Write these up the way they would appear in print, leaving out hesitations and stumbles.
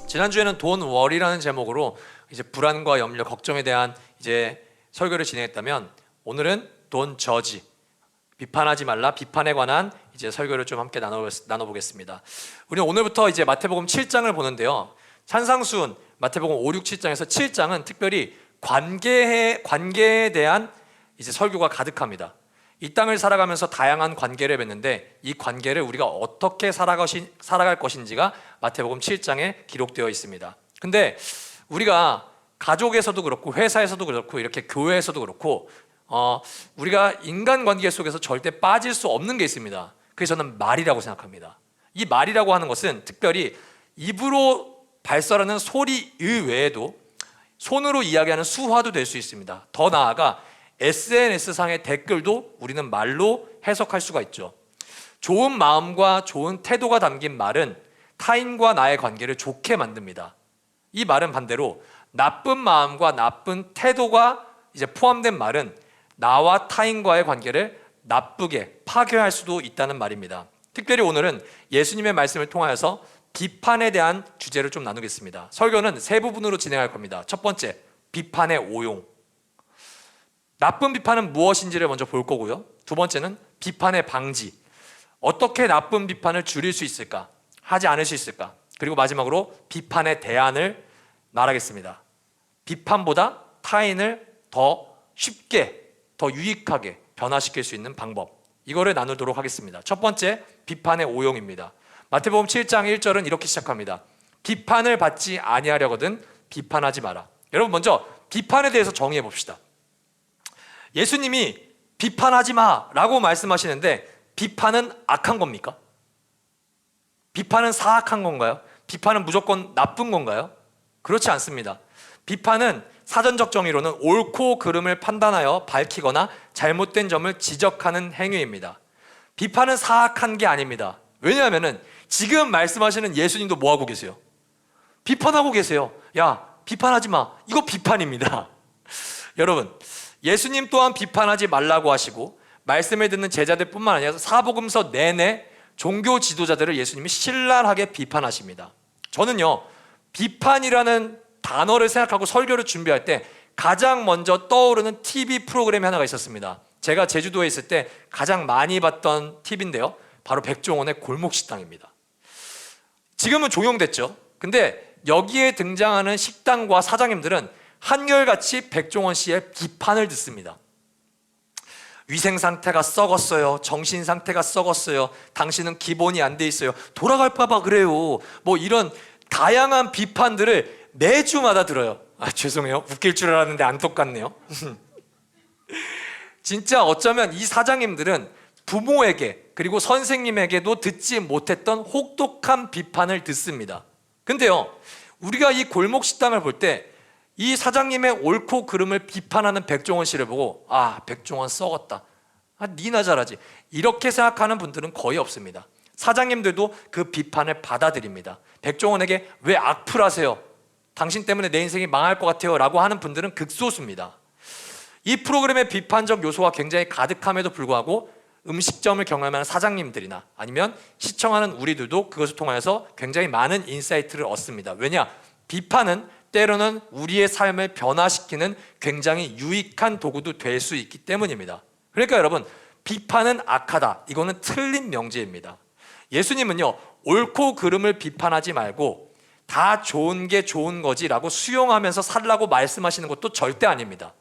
지난주에는 돈 워리라는 제목으로 이제 불안과 염려, 걱정에 대한 이제 설교를 진행했다면, 오늘은 돈 저지, 비판하지 말라, 비판에 관한 이제 설교를 좀 함께 나눠보겠습니다. 우리는 오늘부터 이제 마태복음 7장을 보는데요. 산상수훈 마태복음 5, 6, 7장에서 7장은 특별히 관계에 대한 이제 설교가 가득합니다. 이 땅을 살아가면서 다양한 관계를 맺는데, 이 관계를 우리가 어떻게 살아갈 것인지가 마태복음 7장에 기록되어 있습니다. 근데 우리가 가족에서도 그렇고 회사에서도 그렇고 이렇게 교회에서도 그렇고 우리가 인간관계 속에서 절대 빠질 수 없는 게 있습니다. 그게 저는 말이라고 생각합니다. 이 말이라고 하는 것은 특별히 입으로 발설하는 소리 외에도 손으로 이야기하는 수화도 될 수 있습니다. 더 나아가 SNS상의 댓글도 우리는 말로 해석할 수가 있죠. 좋은 마음과 좋은 태도가 담긴 말은 타인과 나의 관계를 좋게 만듭니다. 이 말은 반대로 나쁜 마음과 나쁜 태도가 이제 포함된 말은 나와 타인과의 관계를 나쁘게 파괴할 수도 있다는 말입니다. 특별히 오늘은 예수님의 말씀을 통하여서 비판에 대한 주제를 좀 나누겠습니다. 설교는 세 부분으로 진행할 겁니다. 첫 번째, 비판의 오용. 나쁜 비판은 무엇인지를 먼저 볼 거고요. 두 번째는 비판의 방지. 어떻게 나쁜 비판을 줄일 수 있을까? 하지 않을 수 있을까? 그리고 마지막으로 비판의 대안을 말하겠습니다. 비판보다 타인을 더 쉽게, 더 유익하게 변화시킬 수 있는 방법, 이거를 나누도록 하겠습니다. 첫 번째, 비판의 오용입니다. 마태복음 7장 1절은 이렇게 시작합니다. 비판을 받지 아니하려거든 비판하지 마라. 여러분, 먼저 비판에 대해서 정의해 봅시다. 예수님이 비판하지 마라고 말씀하시는데, 비판은 악한 겁니까? 비판은 사악한 건가요? 비판은 무조건 나쁜 건가요? 그렇지 않습니다. 비판은 사전적 정의로는 옳고 그름을 판단하여 밝히거나 잘못된 점을 지적하는 행위입니다. 비판은 사악한 게 아닙니다. 왜냐하면 지금 말씀하시는 예수님도 뭐 하고 계세요? 비판하고 계세요. 야, 비판하지 마. 이거 비판입니다. 여러분, 예수님 또한 비판하지 말라고 하시고 말씀을 듣는 제자들 뿐만 아니라 사복음서 내내 종교 지도자들을 예수님이 신랄하게 비판하십니다. 저는요, 비판이라는 단어를 생각하고 설교를 준비할 때 가장 먼저 떠오르는 TV 프로그램이 하나가 있었습니다. 제가 제주도에 있을 때 가장 많이 봤던 TV인데요, 바로 백종원의 골목식당입니다. 지금은 종용됐죠. 근데 여기에 등장하는 식당과 사장님들은 한결같이 백종원 씨의 비판을 듣습니다. 위생 상태가 썩었어요. 정신 상태가 썩었어요. 당신은 기본이 안 돼 있어요. 돌아갈까봐 그래요. 뭐 이런 다양한 비판들을 매주마다 들어요. 죄송해요. 웃길 줄 알았는데 안 똑같네요. 진짜 어쩌면 이 사장님들은 부모에게 그리고 선생님에게도 듣지 못했던 혹독한 비판을 듣습니다. 근데요, 우리가 이 골목식당을 볼 때 이 사장님의 옳고 그름을 비판하는 백종원 씨를 보고, 아, 백종원 썩었다, 니나 잘하지, 이렇게 생각하는 분들은 거의 없습니다. 사장님들도 그 비판을 받아들입니다. 백종원에게 왜 악플 하세요? 당신 때문에 내 인생이 망할 것 같아요 라고 하는 분들은 극소수입니다. 이 프로그램의 비판적 요소가 굉장히 가득함에도 불구하고 음식점을 경험하는 사장님들이나 아니면 시청하는 우리들도 그것을 통해서 굉장히 많은 인사이트를 얻습니다. 왜냐? 비판은 때로는 우리의 삶을 변화시키는 굉장히 유익한 도구도 될 수 있기 때문입니다. 그러니까 여러분, 비판은 악하다, 이거는 틀린 명제입니다. 예수님은요, 옳고 그름을 비판하지 말고 다 좋은 게 좋은 거지 라고 수용하면서 살라고 말씀하시는 것도 절대 아닙니다.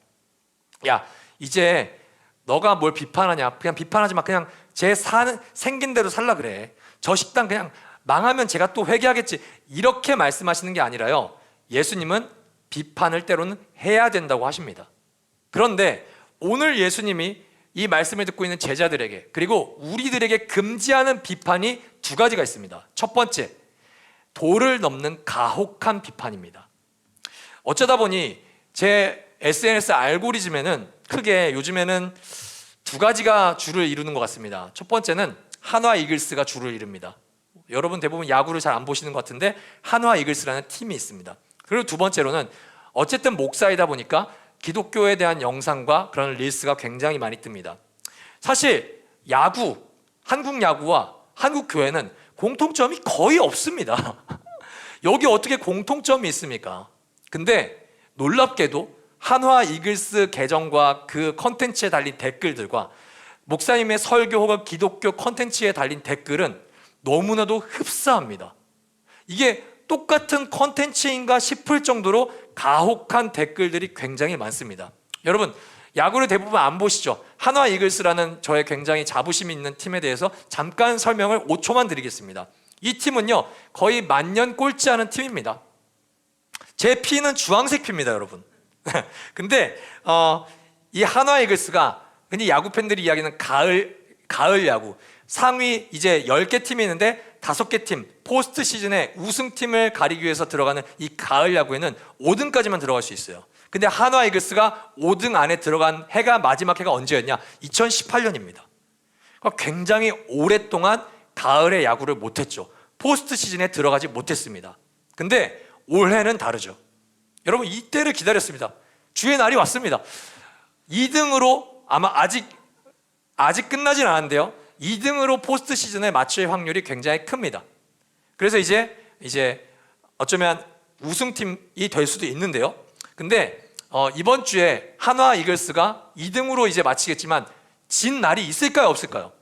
야, 이제 너가 뭘 비판하냐, 그냥 비판하지 마. 그냥 생긴 대로 살라 그래. 저 식당 그냥 망하면 제가 또 회개하겠지, 이렇게 말씀하시는 게 아니라요, 예수님은 비판을 때로는 해야 된다고 하십니다. 그런데 오늘 예수님이 이 말씀을 듣고 있는 제자들에게 그리고 우리들에게 금지하는 비판이 두 가지가 있습니다. 첫 번째, 도를 넘는 가혹한 비판입니다. 어쩌다 보니 제 SNS 알고리즘에는 크게 요즘에는 두 가지가 주를 이루는 것 같습니다. 첫 번째는 한화 이글스가 주를 이룹니다. 여러분 대부분 야구를 잘 안 보시는 것 같은데 한화 이글스라는 팀이 있습니다. 그리고 두 번째로는 어쨌든 목사이다 보니까 기독교에 대한 영상과 그런 릴스가 굉장히 많이 뜹니다. 사실 야구, 한국 야구와 한국 교회는 공통점이 거의 없습니다. 여기 어떻게 공통점이 있습니까? 근데 놀랍게도 한화 이글스 계정과 그 컨텐츠에 달린 댓글들과 목사님의 설교 혹은 기독교 컨텐츠에 달린 댓글은 너무나도 흡사합니다. 이게 똑같은 컨텐츠인가 싶을 정도로 가혹한 댓글들이 굉장히 많습니다. 여러분 야구를 대부분 안 보시죠? 한화 이글스라는 저의 굉장히 자부심 있는 팀에 대해서 잠깐 설명을 5초만 드리겠습니다. 이 팀은요 거의 만년 꼴찌하는 팀입니다. 제 피는 주황색 피입니다, 여러분. 근데 이 한화 이글스가 흔히 야구 팬들이 이야기하는 가을 야구, 상위 이제 10개 팀이 있는데 5개 팀, 포스트 시즌에 우승팀을 가리기 위해서 들어가는 이 가을 야구에는 5등까지만 들어갈 수 있어요. 근데 한화 이글스가 5등 안에 들어간 해가 마지막 해가 언제였냐? 2018년입니다. 그러니까 굉장히 오랫동안 가을에 야구를 못했죠. 포스트 시즌에 들어가지 못했습니다. 근데 올해는 다르죠. 여러분 이때를 기다렸습니다. 주의 날이 왔습니다. 2등으로 아마 아직 끝나진 않았는데요. 2등으로 포스트 시즌에 맞출 확률이 굉장히 큽니다. 그래서 이제 어쩌면 우승팀이 될 수도 있는데요. 근데 이번 주에 한화 이글스가 2등으로 이제 마치겠지만 진 날이 있을까요, 없을까요?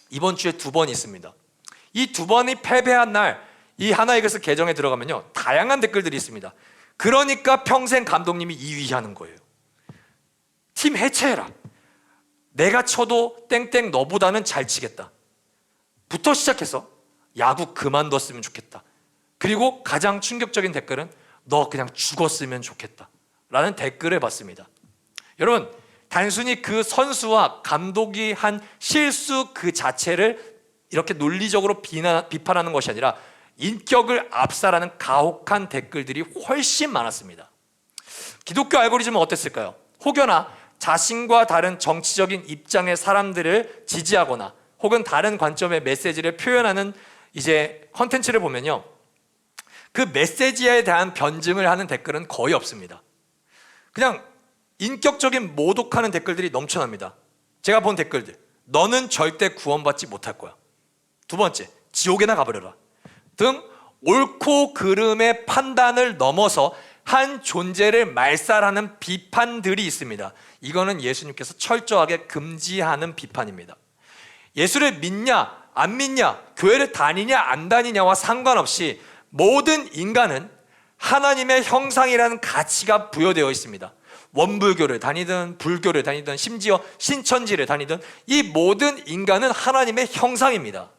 이번 주에 2번 있습니다. 이 2번이 패배한 날 이 한화 이글스 계정에 들어가면요 다양한 댓글들이 있습니다. 그러니까 평생 감독님이 2위 하는 거예요. 팀 해체해라. 내가 쳐도 땡땡 너보다는 잘 치겠다 부터 시작해서 야구 그만뒀으면 좋겠다. 그리고 가장 충격적인 댓글은 너 그냥 죽었으면 좋겠다 라는 댓글을 봤습니다. 여러분 단순히 그 선수와 감독이 한 실수 그 자체를 이렇게 논리적으로 비판하는 것이 아니라 인격을 압살하는 가혹한 댓글들이 훨씬 많았습니다. 기독교 알고리즘은 어땠을까요? 혹여나 자신과 다른 정치적인 입장의 사람들을 지지하거나 혹은 다른 관점의 메시지를 표현하는 이제 컨텐츠를 보면요 그 메시지에 대한 변증을 하는 댓글은 거의 없습니다. 그냥 인격적인 모독하는 댓글들이 넘쳐납니다. 제가 본 댓글들, 너는 절대 구원받지 못할 거야. 두 번째, 지옥에나 가버려라 등 옳고 그름의 판단을 넘어서 한 존재를 말살하는 비판들이 있습니다. 이거는 예수님께서 철저하게 금지하는 비판입니다. 예수를 믿냐 안 믿냐, 교회를 다니냐 안 다니냐와 상관없이 모든 인간은 하나님의 형상이라는 가치가 부여되어 있습니다. 원불교를 다니든 불교를 다니든 심지어 신천지를 다니든 이 모든 인간은 하나님의 형상입니다.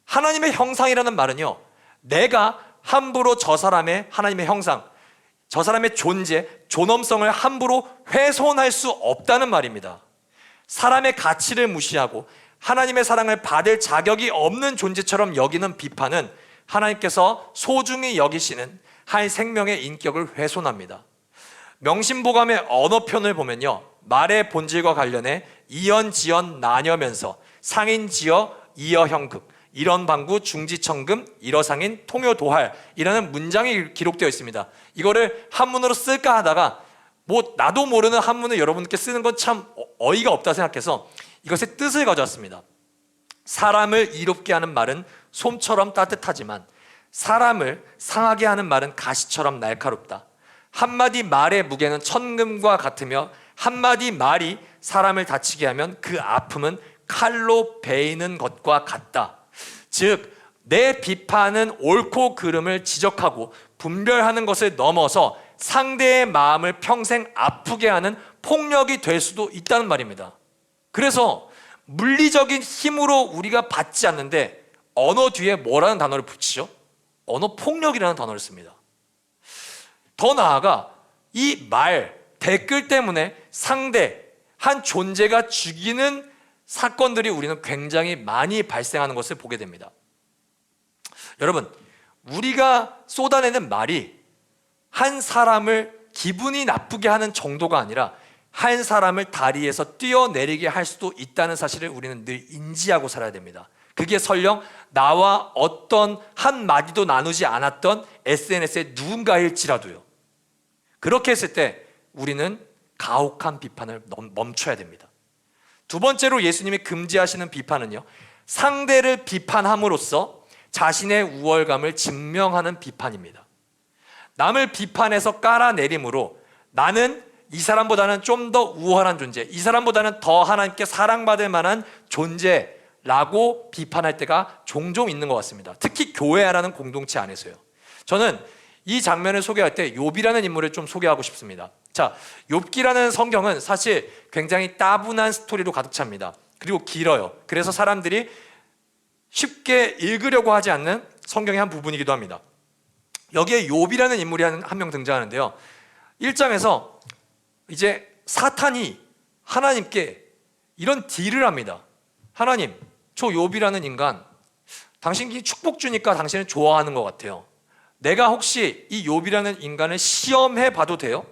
하나님의 형상이라는 말은요 내가 함부로 저 사람의 하나님의 형상, 저 사람의 존재, 존엄성을 함부로 훼손할 수 없다는 말입니다. 사람의 가치를 무시하고 하나님의 사랑을 받을 자격이 없는 존재처럼 여기는 비판은 하나님께서 소중히 여기시는 한 생명의 인격을 훼손합니다. 명심보감의 언어편을 보면요 말의 본질과 관련해 이언지언 나뉘면서 상인지어 이어형극, 일언방구 중지청금 일어상인 통요도할 이라는 문장이 기록되어 있습니다. 이거를 한문으로 쓸까 하다가 나도 모르는 한문을 여러분께 쓰는 건 참 어이가 없다 생각해서 이것의 뜻을 가져왔습니다. 사람을 이롭게 하는 말은 솜처럼 따뜻하지만 사람을 상하게 하는 말은 가시처럼 날카롭다. 한마디 말의 무게는 천금과 같으며 한마디 말이 사람을 다치게 하면 그 아픔은 칼로 베이는 것과 같다. 즉 내 비판은 옳고 그름을 지적하고 분별하는 것을 넘어서 상대의 마음을 평생 아프게 하는 폭력이 될 수도 있다는 말입니다. 그래서 물리적인 힘으로 우리가 받지 않는데 언어 뒤에 뭐라는 단어를 붙이죠? 언어 폭력이라는 단어를 씁니다. 더 나아가 이 말, 댓글 때문에 상대, 한 존재가 죽이는 사건들이 우리는 굉장히 많이 발생하는 것을 보게 됩니다. 여러분, 우리가 쏟아내는 말이 한 사람을 기분이 나쁘게 하는 정도가 아니라 한 사람을 다리에서 뛰어내리게 할 수도 있다는 사실을 우리는 늘 인지하고 살아야 됩니다. 그게 설령 나와 어떤 한마디도 나누지 않았던 SNS의 누군가일지라도요. 그렇게 했을 때 우리는 가혹한 비판을 멈춰야 됩니다. 두 번째로 예수님이 금지하시는 비판은요, 상대를 비판함으로써 자신의 우월감을 증명하는 비판입니다. 남을 비판해서 깔아내림으로 나는 이 사람보다는 좀 더 우월한 존재, 이 사람보다는 더 하나님께 사랑받을 만한 존재라고 비판할 때가 종종 있는 것 같습니다. 특히 교회라는 공동체 안에서요. 저는 이 장면을 소개할 때 욥이라는 인물을 좀 소개하고 싶습니다. 자, 욥기라는 성경은 사실 굉장히 따분한 스토리로 가득 찹니다. 그리고 길어요. 그래서 사람들이 쉽게 읽으려고 하지 않는 성경의 한 부분이기도 합니다. 여기에 욥이라는 인물이 한 명 등장하는데요. 1장에서 이제 사탄이 하나님께 이런 딜을 합니다. 하나님, 저 욥이라는 인간 당신이 축복 주니까 당신을 좋아하는 것 같아요. 내가 혹시 이 욥이라는 인간을 시험해 봐도 돼요?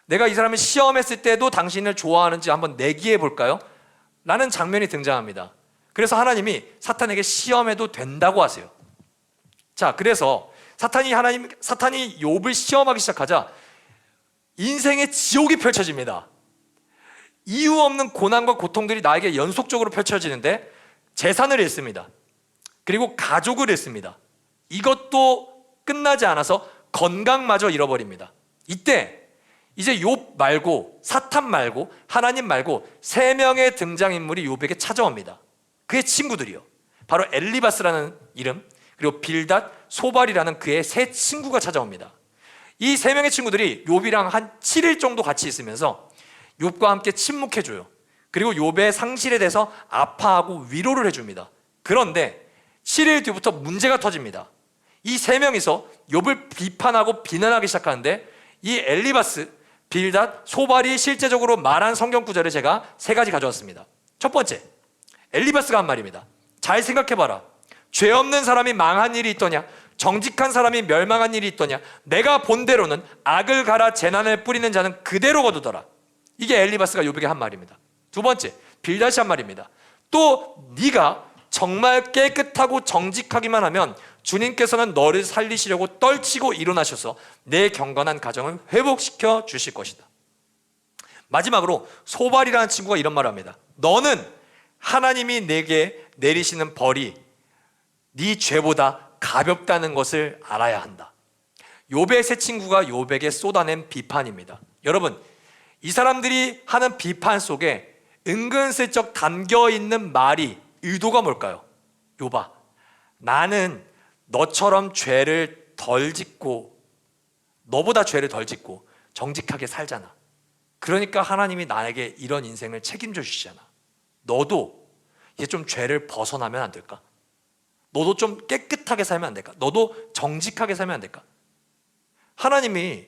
내가 이 사람을 시험했을 때도 당신을 좋아하는지 한번 내기해 볼까요? 라는 장면이 등장합니다. 그래서 하나님이 사탄에게 시험해도 된다고 하세요. 자, 그래서 사탄이 욥을 시험하기 시작하자 인생의 지옥이 펼쳐집니다. 이유 없는 고난과 고통들이 나에게 연속적으로 펼쳐지는데 재산을 잃습니다. 그리고 가족을 잃습니다. 이것도 끝나지 않아서 건강마저 잃어버립니다. 이때 이제 욥 말고 사탄 말고 하나님 말고 세 명의 등장인물이 욥에게 찾아옵니다. 그의 친구들이요. 바로 엘리바스라는 이름, 그리고 빌닷, 소발이라는 그의 세 친구가 찾아옵니다. 이 세 명의 친구들이 욥이랑 한 7일 정도 같이 있으면서 욥과 함께 침묵해줘요. 그리고 욥의 상실에 대해서 아파하고 위로를 해줍니다. 그런데 7일 뒤부터 문제가 터집니다. 이 세 명이서 욥을 비판하고 비난하기 시작하는데 이 엘리바스, 빌닷, 소발이 실제적으로 말한 성경 구절을 제가 세 가지 가져왔습니다. 첫 번째, 엘리바스가 한 말입니다. 잘 생각해봐라. 죄 없는 사람이 망한 일이 있더냐? 정직한 사람이 멸망한 일이 있더냐? 내가 본대로는 악을 갈아 재난을 뿌리는 자는 그대로 거두더라. 이게 엘리바스가 욥에게 한 말입니다. 두 번째, 빌닷이 한 말입니다. 또 네가 정말 깨끗하고 정직하기만 하면 주님께서는 너를 살리시려고 떨치고 일어나셔서 내 경건한 가정을 회복시켜 주실 것이다. 마지막으로 소발이라는 친구가 이런 말을 합니다. 너는 하나님이 내게 내리시는 벌이 네 죄보다 가볍다는 것을 알아야 한다. 욥의 세 친구가 욥에게 쏟아낸 비판입니다. 여러분, 이 사람들이 하는 비판 속에 은근슬쩍 담겨있는 말이 의도가 뭘까요? 욥아, 나는 너처럼 죄를 덜 짓고 너보다 죄를 덜 짓고 정직하게 살잖아. 그러니까 하나님이 나에게 이런 인생을 책임져 주시잖아. 너도 이제 좀 죄를 벗어나면 안 될까? 너도 좀 깨끗하게 살면 안 될까? 너도 정직하게 살면 안 될까? 하나님이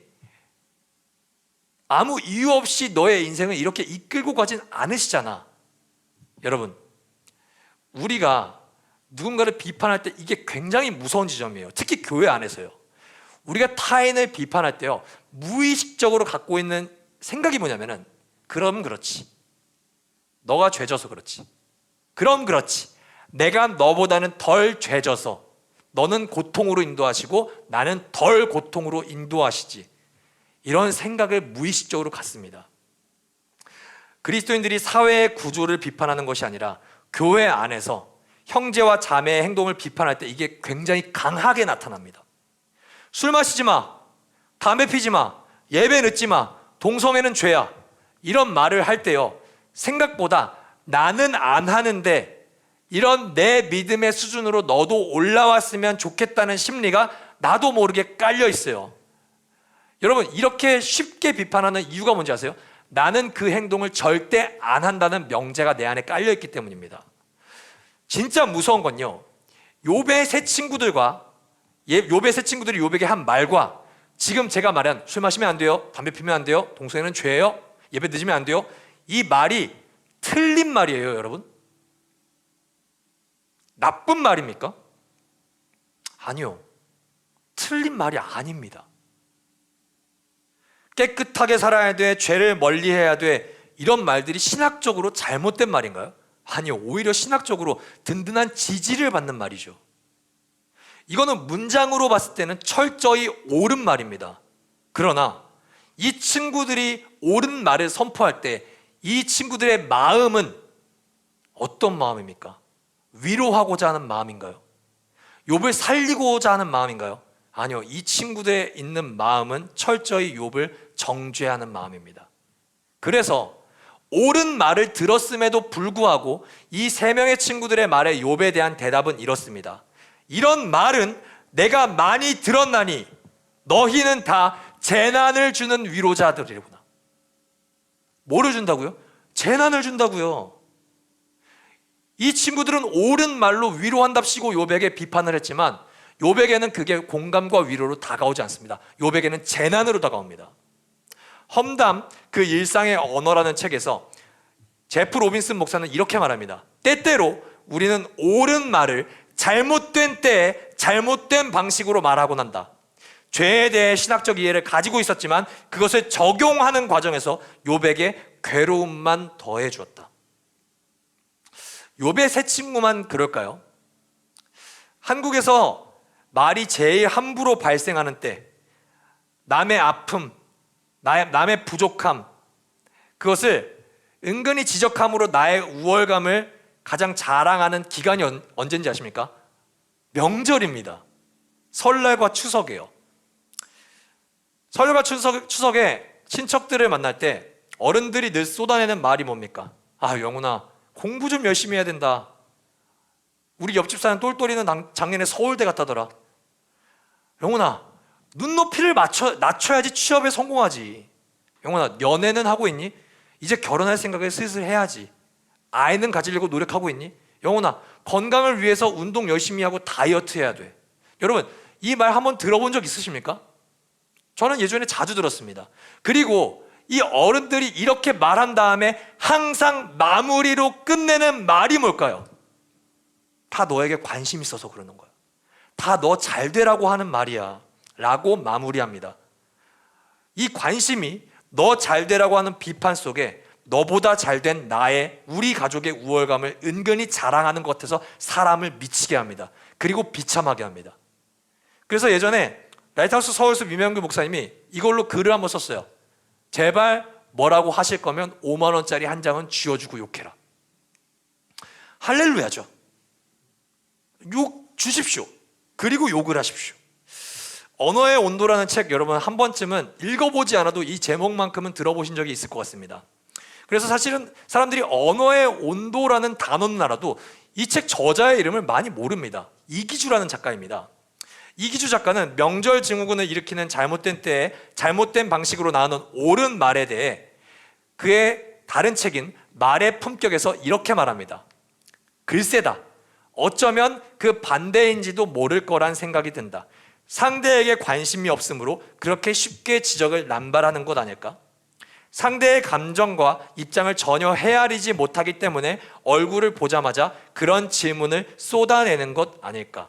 아무 이유 없이 너의 인생을 이렇게 이끌고 가진 않으시잖아. 여러분, 우리가 누군가를 비판할 때 이게 굉장히 무서운 지점이에요. 특히 교회 안에서요. 우리가 타인을 비판할 때요, 무의식적으로 갖고 있는 생각이 뭐냐면은, 그럼 그렇지, 너가 죄져서 그렇지, 그럼 그렇지, 내가 너보다는 덜 죄져서 너는 고통으로 인도하시고 나는 덜 고통으로 인도하시지, 이런 생각을 무의식적으로 갖습니다. 그리스도인들이 사회의 구조를 비판하는 것이 아니라 교회 안에서 형제와 자매의 행동을 비판할 때 이게 굉장히 강하게 나타납니다. 술 마시지 마, 담배 피지 마, 예배 늦지 마, 동성애는 죄야, 이런 말을 할 때요, 생각보다 나는 안 하는데 이런 내 믿음의 수준으로 너도 올라왔으면 좋겠다는 심리가 나도 모르게 깔려 있어요. 여러분, 이렇게 쉽게 비판하는 이유가 뭔지 아세요? 나는 그 행동을 절대 안 한다는 명제가 내 안에 깔려 있기 때문입니다. 진짜 무서운 건요, 욥의 세 친구들이 욥에게 한 말과 지금 제가 말한 술 마시면 안 돼요, 담배 피면 안 돼요, 동성애는 죄예요, 예배 늦으면 안 돼요, 이 말이 틀린 말이에요. 여러분, 나쁜 말입니까? 아니요, 틀린 말이 아닙니다. 깨끗하게 살아야 돼, 죄를 멀리해야 돼, 이런 말들이 신학적으로 잘못된 말인가요? 아니요, 오히려 신학적으로 든든한 지지를 받는 말이죠. 이거는 문장으로 봤을 때는 철저히 옳은 말입니다. 그러나 이 친구들이 옳은 말을 선포할 때 이 친구들의 마음은 어떤 마음입니까? 위로하고자 하는 마음인가요? 욥을 살리고자 하는 마음인가요? 아니요, 이 친구들의 있는 마음은 철저히 욥을 정죄하는 마음입니다. 그래서 옳은 말을 들었음에도 불구하고 이 세 명의 친구들의 말에 욥에 대한 대답은 이렇습니다. 이런 말은 내가 많이 들었나니 너희는 다 재난을 주는 위로자들이구나. 뭐를 준다고요? 재난을 준다고요. 이 친구들은 옳은 말로 위로한답시고 욥에게 비판을 했지만 욥에게는 그게 공감과 위로로 다가오지 않습니다. 욥에게는 재난으로 다가옵니다. 험담 그 일상의 언어라는 책에서 제프 로빈슨 목사는 이렇게 말합니다. 때때로 우리는 옳은 말을 잘못된 때에 잘못된 방식으로 말하곤 한다. 죄에 대해 신학적 이해를 가지고 있었지만 그것을 적용하는 과정에서 욥에게 괴로움만 더해 주었다. 욥의 세 친구만 그럴까요? 한국에서 말이 제일 함부로 발생하는 때 남의 아픔, 남의 부족함, 그것을 은근히 지적함으로 나의 우월감을 가장 자랑하는 기간이 언제인지 아십니까? 명절입니다. 설날과 추석이에요. 설과 추석에 친척들을 만날 때 어른들이 늘 쏟아내는 말이 뭡니까? 아, 영훈아, 공부 좀 열심히 해야 된다. 우리 옆집 사는 똘똘이는 작년에 서울대 갔다더라. 영훈아, 눈높이를 낮춰야지 취업에 성공하지. 영훈아, 연애는 하고 있니? 이제 결혼할 생각을 슬슬 해야지. 아이는 가지려고 노력하고 있니? 영훈아, 건강을 위해서 운동 열심히 하고 다이어트 해야 돼. 여러분, 이 말 한번 들어본 적 있으십니까? 저는 예전에 자주 들었습니다. 그리고 이 어른들이 이렇게 말한 다음에 항상 마무리로 끝내는 말이 뭘까요? 다 너에게 관심 있어서 그러는 거야. 다 너 잘 되라고 하는 말이야 라고 마무리합니다. 이 관심이 너 잘 되라고 하는 비판 속에 너보다 잘된 우리 가족의 우월감을 은근히 자랑하는 것 같아서 사람을 미치게 합니다. 그리고 비참하게 합니다. 그래서 예전에 라이트하우스 서울숲 유명규 목사님이 이걸로 글을 한번 썼어요. 제발 뭐라고 하실 거면 5만 원짜리 한 장은 쥐어주고 욕해라. 할렐루야죠. 욕 주십시오. 그리고 욕을 하십시오. 언어의 온도라는 책 여러분 한 번쯤은 읽어보지 않아도 이 제목만큼은 들어보신 적이 있을 것 같습니다. 그래서 사실은 사람들이 언어의 온도라는 단어는 알아도 이 책 저자의 이름을 많이 모릅니다. 이기주라는 작가입니다. 이기주 작가는 명절 증후군을 일으키는 잘못된 때에 잘못된 방식으로 나오는 옳은 말에 대해 그의 다른 책인 말의 품격에서 이렇게 말합니다. 글쎄다. 어쩌면 그 반대인지도 모를 거란 생각이 든다. 상대에게 관심이 없으므로 그렇게 쉽게 지적을 남발하는 것 아닐까? 상대의 감정과 입장을 전혀 헤아리지 못하기 때문에 얼굴을 보자마자 그런 질문을 쏟아내는 것 아닐까?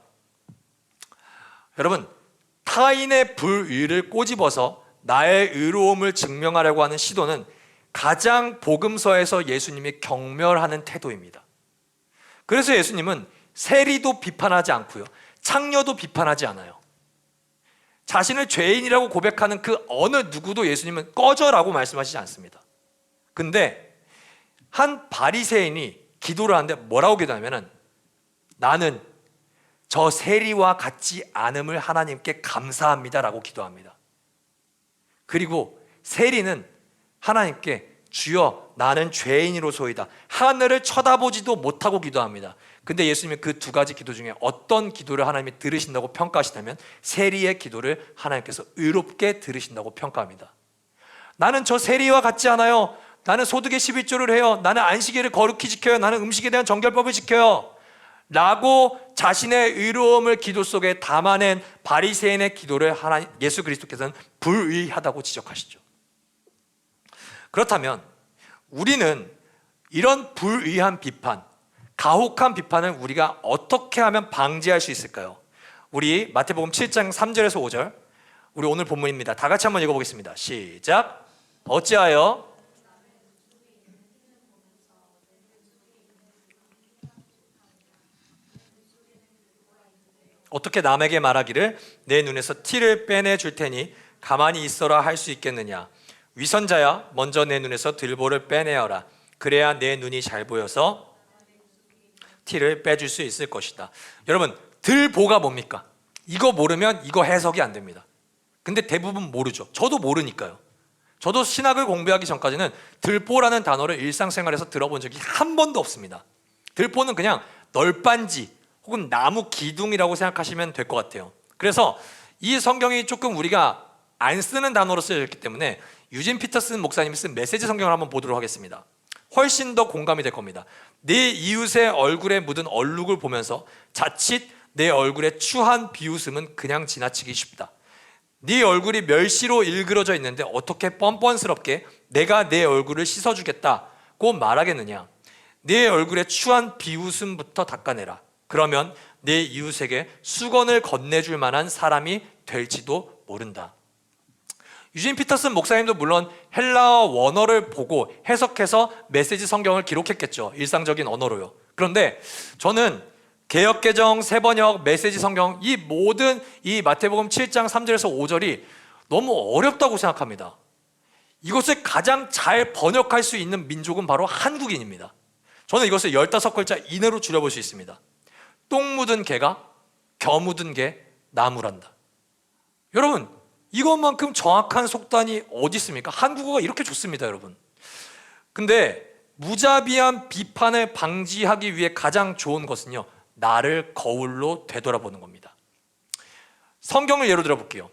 여러분, 타인의 불의를 꼬집어서 나의 의로움을 증명하려고 하는 시도는 가장 복음서에서 예수님이 경멸하는 태도입니다. 그래서 예수님은 세리도 비판하지 않고요, 창녀도 비판하지 않아요. 자신을 죄인이라고 고백하는 그 어느 누구도 예수님은 꺼져라고 말씀하시지 않습니다. 근데 한 바리새인이 기도를 하는데 뭐라고 기도하냐면 나는 저 세리와 같지 않음을 하나님께 감사합니다 라고 기도합니다. 그리고 세리는 하나님께 주여 나는 죄인이로소이다 하늘을 쳐다보지도 못하고 기도합니다. 근데 예수님은 그 두 가지 기도 중에 어떤 기도를 하나님이 들으신다고 평가하시냐면 세리의 기도를 하나님께서 의롭게 들으신다고 평가합니다. 나는 저 세리와 같지 않아요. 나는 소득의 11조를 해요. 나는 안식일을 거룩히 지켜요. 나는 음식에 대한 정결법을 지켜요 라고 자신의 의로움을 기도 속에 담아낸 바리새인의 기도를 예수 그리스도께서는 불의하다고 지적하시죠. 그렇다면 우리는 이런 불의한 비판, 가혹한 비판을 우리가 어떻게 하면 방지할 수 있을까요? 우리 마태복음 7장 3절에서 5절 우리 오늘 본문입니다. 다 같이 한번 읽어보겠습니다. 시작. 어찌하여 어떻게 남에게 말하기를 내 눈에서 티를 빼내 줄 테니 가만히 있어라 할 수 있겠느냐. 위선자야, 먼저 내 눈에서 들보를 빼내어라. 그래야 내 눈이 잘 보여서 티를 빼줄 수 있을 것이다. 여러분, 들보가 뭡니까? 이거 모르면 이거 해석이 안 됩니다. 근데 대부분 모르죠. 저도 모르니까요. 저도 신학을 공부하기 전까지는 들보라는 단어를 일상생활에서 들어본 적이 한 번도 없습니다. 들보는 그냥 널빤지 혹은 나무 기둥이라고 생각하시면 될 것 같아요. 그래서 이 성경이 조금 우리가 안 쓰는 단어로 쓰여졌기 때문에 유진 피터슨 목사님이 쓴 메시지 성경을 한번 보도록 하겠습니다. 훨씬 더 공감이 될 겁니다. 내 이웃의 얼굴에 묻은 얼룩을 보면서 자칫 내 얼굴에 추한 비웃음은 그냥 지나치기 쉽다. 네 얼굴이 멸시로 일그러져 있는데 어떻게 뻔뻔스럽게 내가 내 얼굴을 씻어주겠다고 말하겠느냐. 네 얼굴에 추한 비웃음부터 닦아내라. 그러면 내 이웃에게 수건을 건네줄 만한 사람이 될지도 모른다. 유진 피터슨 목사님도 물론 헬라어 원어를 보고 해석해서 메시지 성경을 기록했겠죠. 일상적인 언어로요. 그런데 저는 개역개정, 새번역, 메시지 성경 이 모든 이 마태복음 7장 3절에서 5절이 너무 어렵다고 생각합니다. 이것을 가장 잘 번역할 수 있는 민족은 바로 한국인입니다. 저는 이것을 15글자 이내로 줄여볼 수 있습니다. 똥 묻은 개가 겨 묻은 개 나무란다. 여러분, 이것만큼 정확한 속단이 어디 있습니까? 한국어가 이렇게 좋습니다, 여러분. 근데 무자비한 비판을 방지하기 위해 가장 좋은 것은요, 나를 거울로 되돌아보는 겁니다. 성경을 예로 들어볼게요.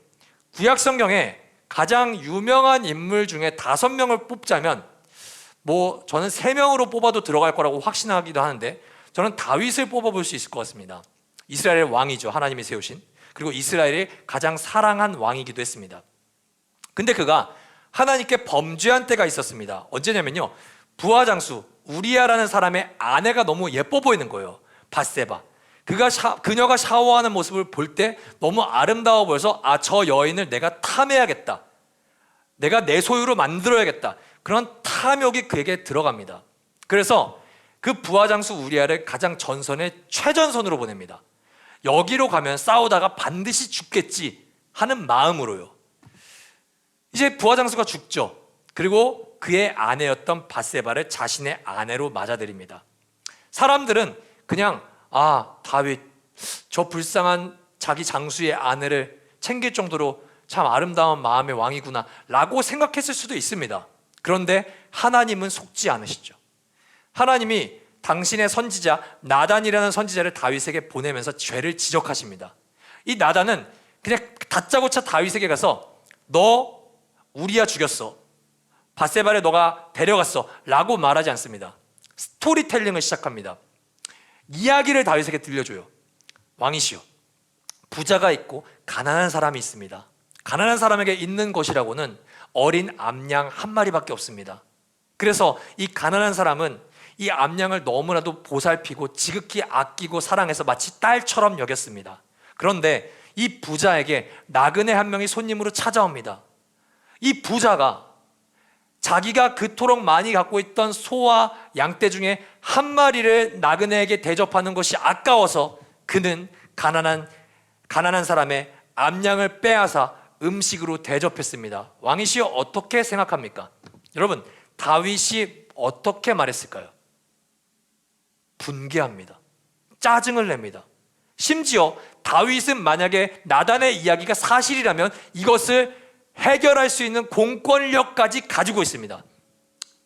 구약 성경에 가장 유명한 인물 중에 5명을 뽑자면 저는 3명으로 뽑아도 들어갈 거라고 확신하기도 하는데 저는 다윗을 뽑아볼 수 있을 것 같습니다. 이스라엘의 왕이죠. 하나님이 세우신. 그리고 이스라엘이 가장 사랑한 왕이기도 했습니다. 근데 그가 하나님께 범죄한 때가 있었습니다. 언제냐면요, 부하장수 우리야라는 사람의 아내가 너무 예뻐 보이는 거예요. 밧세바. 그녀가 샤워하는 모습을 볼 때 너무 아름다워 보여서 저 여인을 내가 탐해야겠다. 내가 내 소유로 만들어야겠다. 그런 탐욕이 그에게 들어갑니다. 그래서 그 부하장수 우리야를 가장 전선의 최전선으로 보냅니다. 여기로 가면 싸우다가 반드시 죽겠지 하는 마음으로요. 이제 부하장수가 죽죠. 그리고 그의 아내였던 밧세바를 자신의 아내로 맞아들입니다. 사람들은 그냥 다윗 저 불쌍한 자기 장수의 아내를 챙길 정도로 참 아름다운 마음의 왕이구나 라고 생각했을 수도 있습니다. 그런데 하나님은 속지 않으시죠. 하나님이 당신의 선지자 나단이라는 선지자를 다윗에게 보내면서 죄를 지적하십니다. 이 나단은 그냥 다짜고짜 다윗에게 가서 너 우리야 죽였어, 밧세바를 너가 데려갔어 라고 말하지 않습니다. 스토리텔링을 시작합니다. 이야기를 다윗에게 들려줘요. 왕이시여, 부자가 있고 가난한 사람이 있습니다. 가난한 사람에게 있는 것이라고는 어린 암양 한 마리밖에 없습니다. 그래서 이 가난한 사람은 이 암양을 너무나도 보살피고 지극히 아끼고 사랑해서 마치 딸처럼 여겼습니다. 그런데 이 부자에게 나그네 한 명이 손님으로 찾아옵니다. 이 부자가 자기가 그토록 많이 갖고 있던 소와 양떼 중에 한 마리를 나그네에게 대접하는 것이 아까워서 그는 가난한 사람의 암양을 빼앗아 음식으로 대접했습니다. 왕이시여, 어떻게 생각합니까? 여러분, 다윗이 어떻게 말했을까요? 분개합니다. 짜증을 냅니다. 심지어 다윗은 만약에 나단의 이야기가 사실이라면 이것을 해결할 수 있는 공권력까지 가지고 있습니다.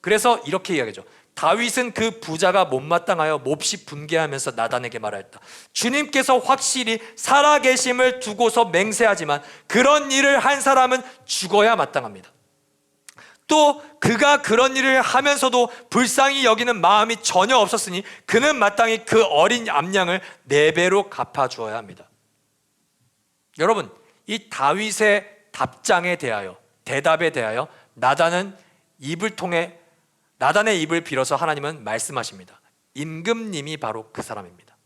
그래서 이렇게 이야기하죠. 다윗은 그 부자가 못마땅하여 몹시 분개하면서 나단에게 말하였다. 주님께서 확실히 살아계심을 두고서 맹세하지만 그런 일을 한 사람은 죽어야 마땅합니다. 또 그가 그런 일을 하면서도 불쌍히 여기는 마음이 전혀 없었으니 그는 마땅히 그 어린 암양을 4배로 갚아주어야 합니다. 여러분, 이 다윗의 답장에 대하여, 대답에 대하여 나단의 입을 빌어서 하나님은 말씀하십니다. 임금님이 바로 그 사람입니다.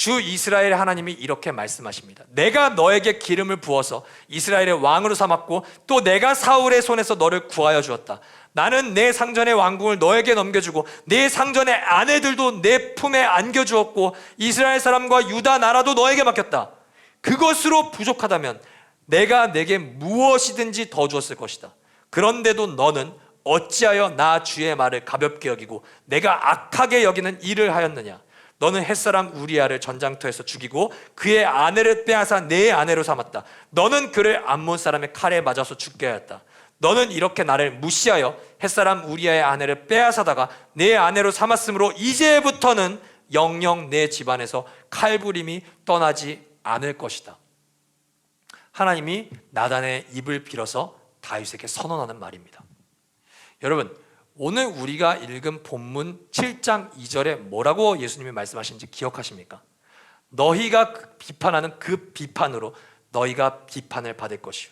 주 이스라엘의 하나님이 이렇게 말씀하십니다. 내가 너에게 기름을 부어서 이스라엘의 왕으로 삼았고 또 내가 사울의 손에서 너를 구하여 주었다. 나는 내 상전의 왕궁을 너에게 넘겨주고 내 상전의 아내들도 내 품에 안겨주었고 이스라엘 사람과 유다 나라도 너에게 맡겼다. 그것으로 부족하다면 내가 내게 무엇이든지 더 주었을 것이다. 그런데도 너는 어찌하여 나 주의 말을 가볍게 여기고 내가 악하게 여기는 일을 하였느냐. 너는 햇사람 우리아를 전장터에서 죽이고 그의 아내를 빼앗아 내 아내로 삼았다. 너는 그를 암몬 사람의 칼에 맞아서 죽게 하였다. 너는 이렇게 나를 무시하여 햇사람 우리아의 아내를 빼앗아다가 내 아내로 삼았으므로 이제부터는 영영 내 집안에서 칼부림이 떠나지 않을 것이다. 하나님이 나단의 입을 빌어서 다윗에게 선언하는 말입니다. 여러분, 오늘 우리가 읽은 본문 7장 2절에 뭐라고 예수님이 말씀하시는지 기억하십니까? 너희가 비판하는 그 비판으로 너희가 비판을 받을 것이요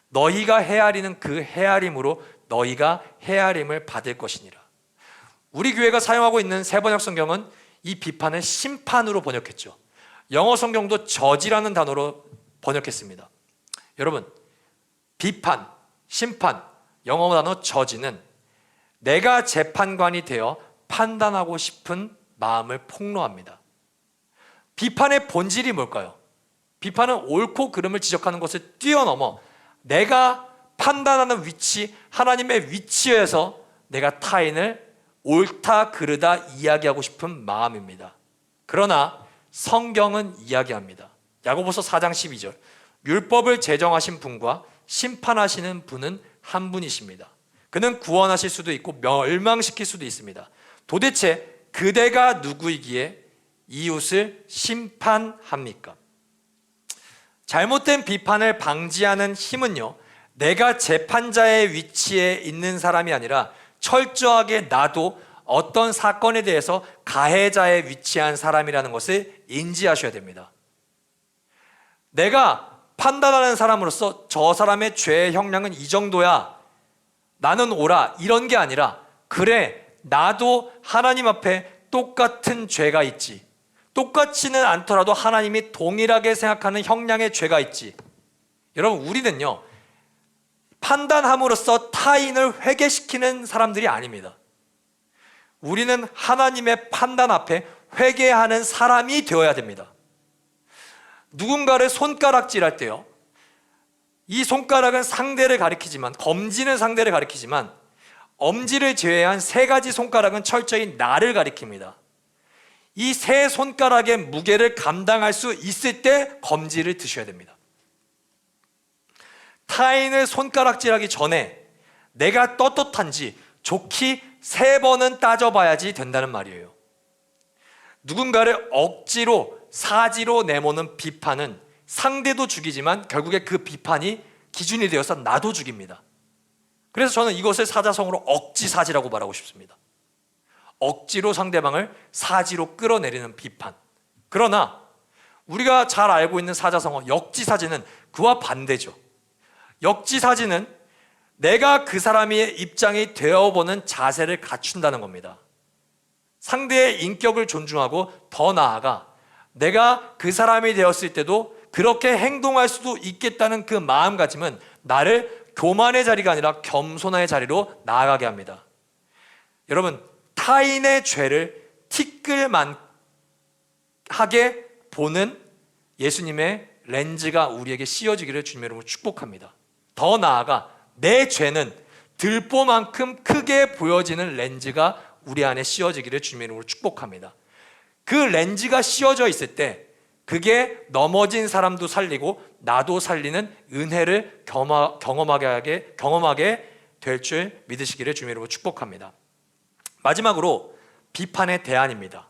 너희가 헤아리는 그 헤아림으로 너희가 헤아림을 받을 것이니라. 우리 교회가 사용하고 있는 새번역 성경은 이 비판을 심판으로 번역했죠. 영어 성경도 저지라는 단어로 번역했습니다. 여러분, 비판, 심판, 영어 단어 저지는 내가 재판관이 되어 판단하고 싶은 마음을 폭로합니다. 비판의 본질이 뭘까요? 비판은 옳고 그름을 지적하는 것을 뛰어넘어 내가 판단하는 위치, 하나님의 위치에서 내가 타인을 옳다 그르다 이야기하고 싶은 마음입니다. 그러나 성경은 이야기합니다. 야고보서 4장 12절, 율법을 제정하신 분과 심판하시는 분은 한 분이십니다. 그는 구원하실 수도 있고 멸망시킬 수도 있습니다. 도대체 그대가 누구이기에 이웃을 심판합니까? 잘못된 비판을 방지하는 힘은요, 내가 재판자의 위치에 있는 사람이 아니라 철저하게 나도 어떤 사건에 대해서 가해자에 위치한 사람이라는 것을 인지하셔야 됩니다. 내가 판단하는 사람으로서 저 사람의 죄의 형량은 이 정도야, 나는 옳아, 이런 게 아니라 그래, 나도 하나님 앞에 똑같은 죄가 있지, 똑같지는 않더라도 하나님이 동일하게 생각하는 형량의 죄가 있지. 여러분, 우리는요 판단함으로써 타인을 회개시키는 사람들이 아닙니다. 우리는 하나님의 판단 앞에 회개하는 사람이 되어야 됩니다. 누군가를 손가락질할 때요, 이 손가락은 상대를 가리키지만, 검지는 상대를 가리키지만 엄지를 제외한 세 가지 손가락은 철저히 나를 가리킵니다. 이 세 손가락의 무게를 감당할 수 있을 때 검지를 드셔야 됩니다. 타인을 손가락질하기 전에 내가 떳떳한지 좋게 3번은 따져봐야지 된다는 말이에요. 누군가를 억지로 사지로 내모는 비판은 상대도 죽이지만 결국에 그 비판이 기준이 되어서 나도 죽입니다. 그래서 저는 이것을 사자성어로 억지사지라고 말하고 싶습니다. 억지로 상대방을 사지로 끌어내리는 비판. 그러나 우리가 잘 알고 있는 사자성어 역지사지는 그와 반대죠. 역지사지는 내가 그 사람의 입장이 되어보는 자세를 갖춘다는 겁니다. 상대의 인격을 존중하고 더 나아가 내가 그 사람이 되었을 때도 그렇게 행동할 수도 있겠다는 그 마음가짐은 나를 교만의 자리가 아니라 겸손의 자리로 나아가게 합니다. 여러분, 타인의 죄를 티끌만하게 보는 예수님의 렌즈가 우리에게 씌워지기를 주님의 이름으로 축복합니다. 더 나아가 내 죄는 들보만큼 크게 보여지는 렌즈가 우리 안에 씌워지기를 주님의 이름으로 축복합니다. 그 렌즈가 씌워져 있을 때 그게 넘어진 사람도 살리고 나도 살리는 은혜를 경험하게 될 줄 믿으시기를 주님의 이름으로 축복합니다. 마지막으로 비판의 대안입니다.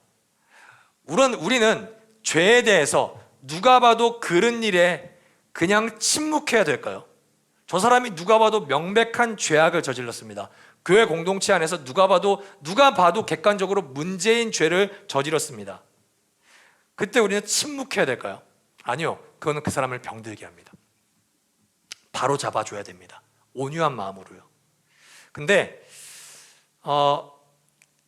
우리는 죄에 대해서 누가 봐도 그런 일에 그냥 침묵해야 될까요? 저 사람이 누가 봐도 명백한 죄악을 저질렀습니다. 교회 공동체 안에서 누가 봐도 객관적으로 문제인 죄를 저질렀습니다. 그때 우리는 침묵해야 될까요? 아니요, 그거는 그 사람을 병들게 합니다. 바로 잡아줘야 됩니다. 온유한 마음으로요. 근데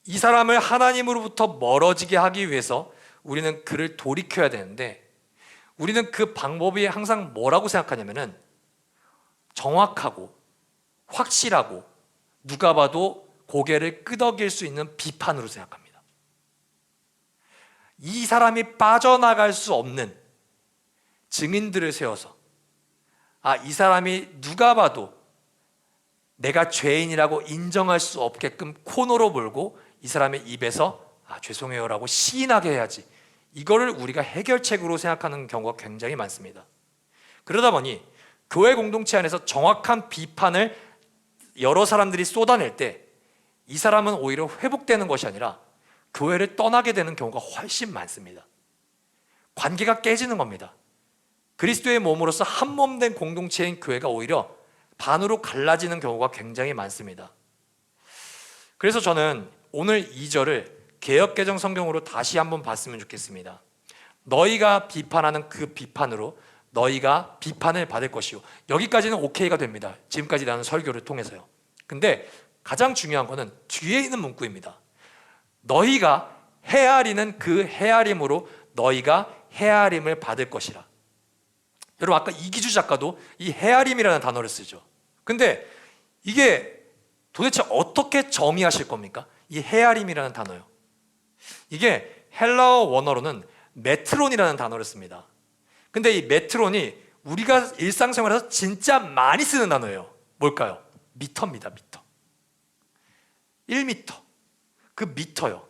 이 사람을 하나님으로부터 멀어지게 하기 위해서 우리는 그를 돌이켜야 되는데, 우리는 그 방법이 항상 뭐라고 생각하냐면은 정확하고 확실하고 누가 봐도 고개를 끄덕일 수 있는 비판으로 생각합니다. 이 사람이 빠져나갈 수 없는 증인들을 세워서, 이 사람이 누가 봐도 내가 죄인이라고 인정할 수 없게끔 코너로 몰고 이 사람의 입에서 죄송해요 라고 시인하게 해야지, 이거를 우리가 해결책으로 생각하는 경우가 굉장히 많습니다. 그러다 보니 교회 공동체 안에서 정확한 비판을 여러 사람들이 쏟아낼 때 이 사람은 오히려 회복되는 것이 아니라 교회를 떠나게 되는 경우가 훨씬 많습니다. 관계가 깨지는 겁니다. 그리스도의 몸으로서 한 몸 된 공동체인 교회가 오히려 반으로 갈라지는 경우가 굉장히 많습니다. 그래서 저는 오늘 2절을 개역개정 성경으로 다시 한번 봤으면 좋겠습니다. 너희가 비판하는 그 비판으로 너희가 비판을 받을 것이요. 여기까지는 오케이가 됩니다. 지금까지 나눈 설교를 통해서요. 근데 가장 중요한 거는 뒤에 있는 문구입니다. 너희가 헤아리는 그 헤아림으로 너희가 헤아림을 받을 것이라. 여러분, 아까 이기주 작가도 이 헤아림이라는 단어를 쓰죠. 근데 이게 도대체 어떻게 정의하실 겁니까? 이 헤아림이라는 단어요. 이게 헬라어 원어로는 메트론이라는 단어를 씁니다. 근데 이 메트론이 우리가 일상생활에서 진짜 많이 쓰는 단어예요. 뭘까요? 미터입니다. 미터. 1미터. 그 미터요.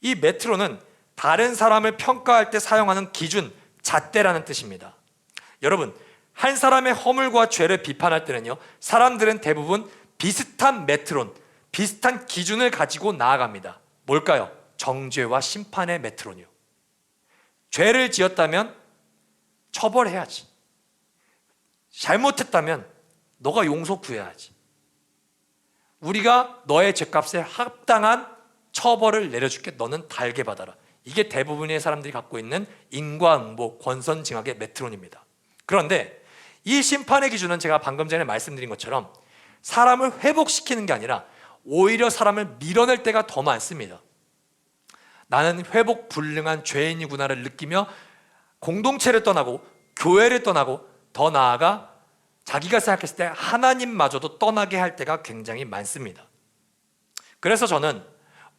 이 메트론은 다른 사람을 평가할 때 사용하는 기준, 잣대라는 뜻입니다. 여러분, 한 사람의 허물과 죄를 비판할 때는요, 사람들은 대부분 비슷한 메트론, 비슷한 기준을 가지고 나아갑니다. 뭘까요? 정죄와 심판의 메트론이요. 죄를 지었다면 처벌해야지. 잘못했다면 너가 용서 구해야지. 우리가 너의 죄값에 합당한 처벌을 내려줄게. 너는 달게 받아라. 이게 대부분의 사람들이 갖고 있는 인과응보, 권선징악의 메트론입니다. 그런데 이 심판의 기준은 제가 방금 전에 말씀드린 것처럼 사람을 회복시키는 게 아니라 오히려 사람을 밀어낼 때가 더 많습니다. 나는 회복 불능한 죄인이구나를 느끼며 공동체를 떠나고 교회를 떠나고 더 나아가 자기가 생각했을 때 하나님마저도 떠나게 할 때가 굉장히 많습니다. 그래서 저는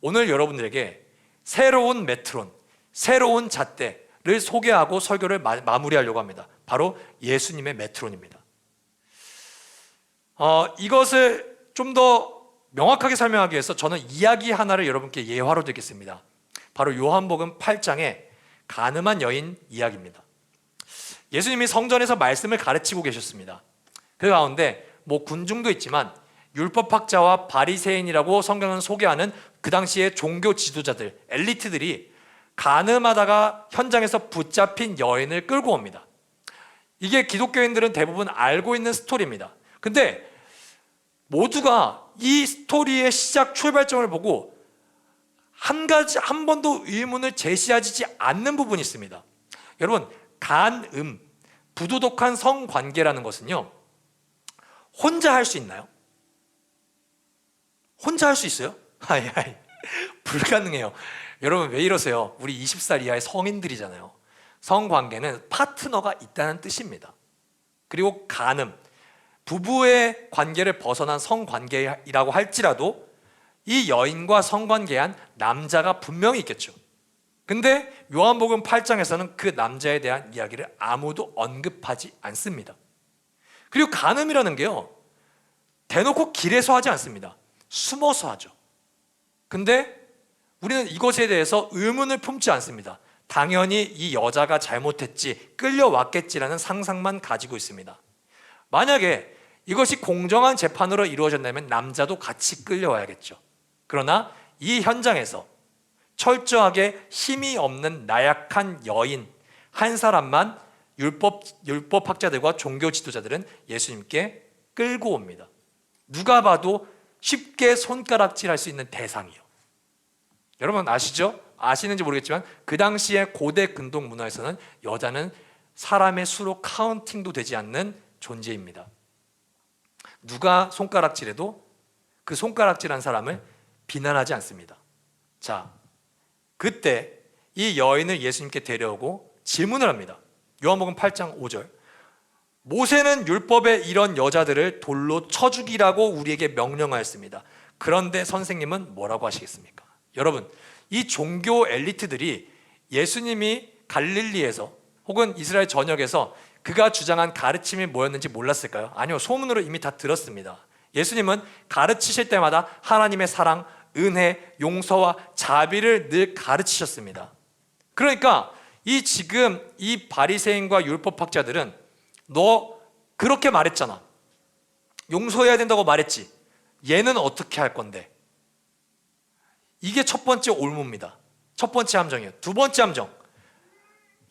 오늘 여러분들에게 새로운 메트론, 새로운 잣대를 소개하고 설교를 마무리하려고 합니다. 바로 예수님의 메트론입니다. 이것을 좀 더 명확하게 설명하기 위해서 저는 이야기 하나를 여러분께 예화로 드리겠습니다. 바로 요한복음 8장의 간음한 여인 이야기입니다. 예수님이 성전에서 말씀을 가르치고 계셨습니다. 그 가운데 군중도 있지만 율법학자와 바리새인이라고 성경은 소개하는 그 당시의 종교 지도자들, 엘리트들이 간음하다가 현장에서 붙잡힌 여인을 끌고 옵니다. 이게 기독교인들은 대부분 알고 있는 스토리입니다. 근데 모두가 이 스토리의 시작 출발점을 보고 한 번도 의문을 제시하지 않는 부분이 있습니다. 여러분, 간음, 부도덕한 성관계라는 것은요, 혼자 할 수 있나요? 혼자 할 수 있어요? 불가능해요. 여러분, 왜 이러세요? 우리 20살 이하의 성인들이잖아요. 성관계는 파트너가 있다는 뜻입니다. 그리고 간음, 부부의 관계를 벗어난 성관계라고 할지라도 이 여인과 성관계한 남자가 분명히 있겠죠. 근데 요한복음 8장에서는 그 남자에 대한 이야기를 아무도 언급하지 않습니다. 그리고 간음이라는 게요, 대놓고 길에서 하지 않습니다. 숨어서 하죠. 근데 우리는 이것에 대해서 의문을 품지 않습니다. 당연히 이 여자가 잘못했지, 끌려왔겠지라는 상상만 가지고 있습니다. 만약에 이것이 공정한 재판으로 이루어졌다면 남자도 같이 끌려와야겠죠. 그러나 이 현장에서 철저하게 힘이 없는 나약한 여인 한 사람만 율법학자들과 종교 지도자들은 예수님께 끌고 옵니다. 누가 봐도 쉽게 손가락질할 수 있는 대상이요. 여러분 아시죠? 아시는지 모르겠지만 그 당시의 고대 근동 문화에서는 여자는 사람의 수로 카운팅도 되지 않는 존재입니다. 누가 손가락질해도 그 손가락질한 사람을 비난하지 않습니다. 자, 그때 이 여인을 예수님께 데려오고 질문을 합니다. 요한복음 8장 5절. 모세는 율법에 이런 여자들을 돌로 쳐 죽이라고 우리에게 명령하였습니다. 그런데 선생님은 뭐라고 하시겠습니까? 여러분, 이 종교 엘리트들이 예수님이 갈릴리에서 혹은 이스라엘 전역에서 그가 주장한 가르침이 뭐였는지 몰랐을까요? 아니요, 소문으로 이미 다 들었습니다. 예수님은 가르치실 때마다 하나님의 사랑, 은혜, 용서와 자비를 늘 가르치셨습니다. 그러니까 지금 이 바리새인과 율법학자들은 너 그렇게 말했잖아, 용서해야 된다고 말했지, 얘는 어떻게 할 건데? 이게 첫 번째 올무입니다. 첫 번째 함정이에요. 두 번째 함정,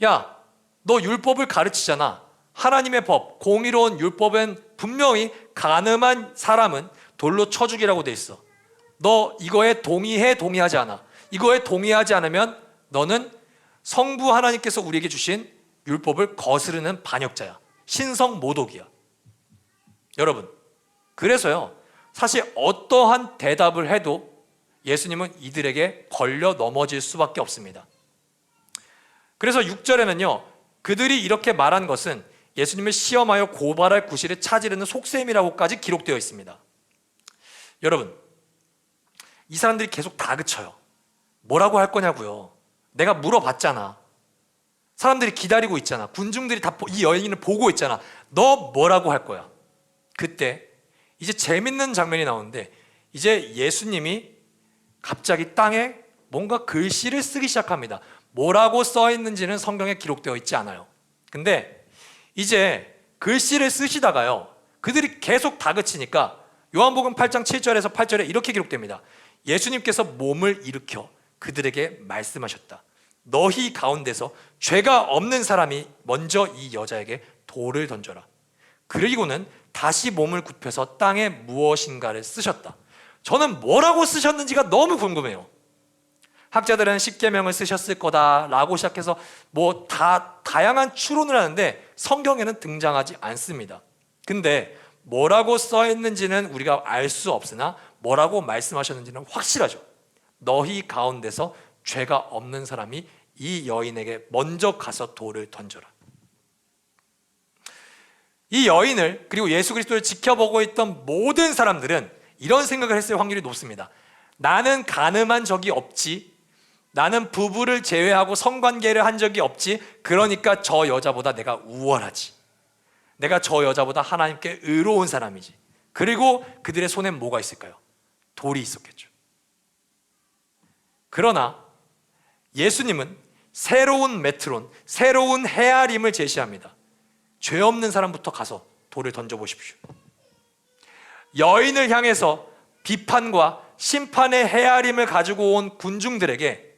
야, 너 율법을 가르치잖아. 하나님의 법, 공의로운 율법엔 분명히 간음한 사람은 돌로 쳐 죽이라고 돼 있어. 너 이거에 동의해, 동의하지 않아? 이거에 동의하지 않으면 너는 성부 하나님께서 우리에게 주신 율법을 거스르는 반역자야. 신성 모독이야. 여러분, 그래서요, 사실 어떠한 대답을 해도 예수님은 이들에게 걸려 넘어질 수밖에 없습니다. 그래서 6절에는요, 그들이 이렇게 말한 것은 예수님을 시험하여 고발할 구실을 찾으려는 속셈이라고까지 기록되어 있습니다. 여러분, 이 사람들이 계속 다그쳐요. 뭐라고 할 거냐고요. 내가 물어봤잖아. 사람들이 기다리고 있잖아. 군중들이 다 이 여인을 보고 있잖아. 너 뭐라고 할 거야? 그때 이제 재밌는 장면이 나오는데, 이제 예수님이 갑자기 땅에 뭔가 글씨를 쓰기 시작합니다. 뭐라고 써 있는지는 성경에 기록되어 있지 않아요. 근데 이제 글씨를 쓰시다가요, 그들이 계속 다그치니까 요한복음 8장 7절에서 8절에 이렇게 기록됩니다. 예수님께서 몸을 일으켜 그들에게 말씀하셨다. 너희 가운데서 죄가 없는 사람이 먼저 이 여자에게 돌을 던져라. 그리고는 다시 몸을 굽혀서 땅에 무엇인가를 쓰셨다. 저는 뭐라고 쓰셨는지가 너무 궁금해요. 학자들은 십계명을 쓰셨을 거다라고 시작해서 뭐 다양한 추론을 하는데 성경에는 등장하지 않습니다. 근데 뭐라고 써 있는지는 우리가 알 수 없으나 뭐라고 말씀하셨는지는 확실하죠. 너희 가운데서 죄가 없는 사람이 이 여인에게 먼저 가서 돌을 던져라. 이 여인을, 그리고 예수 그리스도를 지켜보고 있던 모든 사람들은 이런 생각을 했을 확률이 높습니다. 나는 간음한 적이 없지, 나는 부부를 제외하고 성관계를 한 적이 없지, 그러니까 저 여자보다 내가 우월하지, 내가 저 여자보다 하나님께 의로운 사람이지. 그리고 그들의 손엔 뭐가 있을까요? 돌이 있었겠죠. 그러나 예수님은 새로운 메트론, 새로운 헤아림을 제시합니다. 죄 없는 사람부터 가서 돌을 던져보십시오. 여인을 향해서 비판과 심판의 헤아림을 가지고 온 군중들에게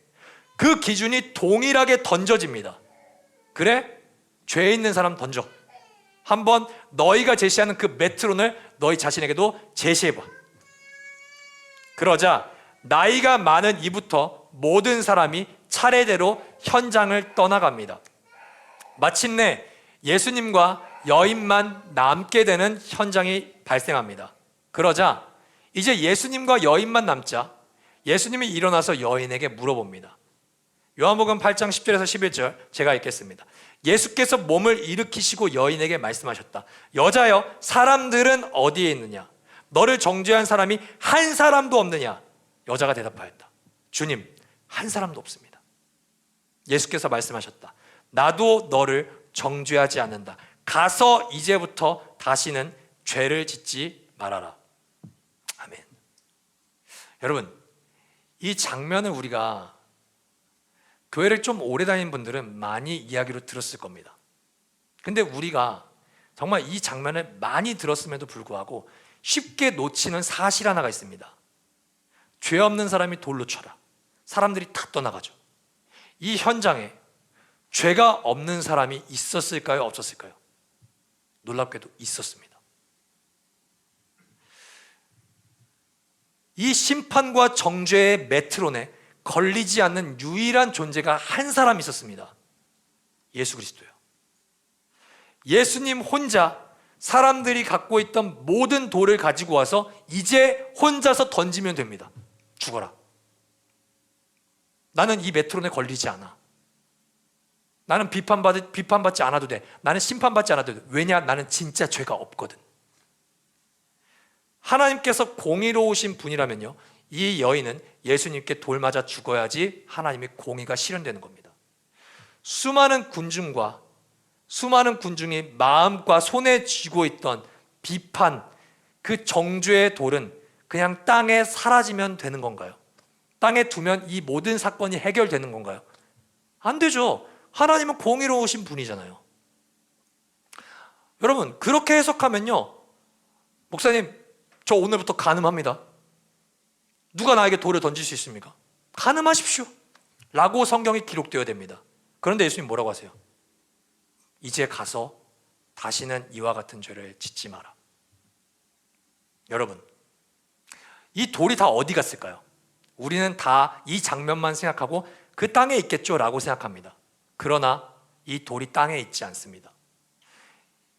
그 기준이 동일하게 던져집니다. 그래? 죄 있는 사람 던져. 한번 너희가 제시하는 그 메트론을 너희 자신에게도 제시해봐. 그러자 나이가 많은 이부터 모든 사람이 차례대로 현장을 떠나갑니다. 마침내 예수님과 여인만 남게 되는 현장이 발생합니다. 그러자 이제 예수님과 여인만 남자 예수님이 일어나서 여인에게 물어봅니다. 요한복음 8장 10절에서 11절 제가 읽겠습니다. 예수께서 몸을 일으키시고 여인에게 말씀하셨다. 여자여, 사람들은 어디에 있느냐? 너를 정죄한 사람이 한 사람도 없느냐? 여자가 대답하였다. 주님, 한 사람도 없습니다. 예수께서 말씀하셨다. 나도 너를 정죄하지 않는다. 가서 이제부터 다시는 죄를 짓지 말아라. 아멘. 여러분, 이 장면을 우리가 교회를 좀 오래 다닌 분들은 많이 이야기로 들었을 겁니다. 근데 우리가 정말 이 장면을 많이 들었음에도 불구하고 쉽게 놓치는 사실 하나가 있습니다. 죄 없는 사람이 돌로 쳐라. 사람들이 다 떠나가죠. 이 현장에 죄가 없는 사람이 있었을까요? 없었을까요? 놀랍게도 있었습니다. 이 심판과 정죄의 메트론에 걸리지 않는 유일한 존재가 한 사람 있었습니다. 예수 그리스도요. 예수님 혼자 사람들이 갖고 있던 모든 돌을 가지고 와서 이제 혼자서 던지면 됩니다. 죽어라. 나는 이 메트론에 걸리지 않아. 나는 비판받지 않아도 돼. 나는 심판받지 않아도 돼. 왜냐? 나는 진짜 죄가 없거든. 하나님께서 공의로우신 분이라면요, 이 여인은 예수님께 돌 맞아 죽어야지 하나님의 공의가 실현되는 겁니다. 수많은 군중이 마음과 손에 쥐고 있던 비판, 그 정죄의 돌은 그냥 땅에 사라지면 되는 건가요? 땅에 두면 이 모든 사건이 해결되는 건가요? 안 되죠. 하나님은 공의로우신 분이잖아요. 여러분, 그렇게 해석하면요, 목사님, 저 오늘부터 간음합니다. 누가 나에게 돌을 던질 수 있습니까? 간음하십시오 라고 성경에 기록되어야 됩니다. 그런데 예수님 뭐라고 하세요? 이제 가서 다시는 이와 같은 죄를 짓지 마라. 여러분, 이 돌이 다 어디 갔을까요? 우리는 다 이 장면만 생각하고 그 땅에 있겠죠 라고 생각합니다. 그러나 이 돌이 땅에 있지 않습니다.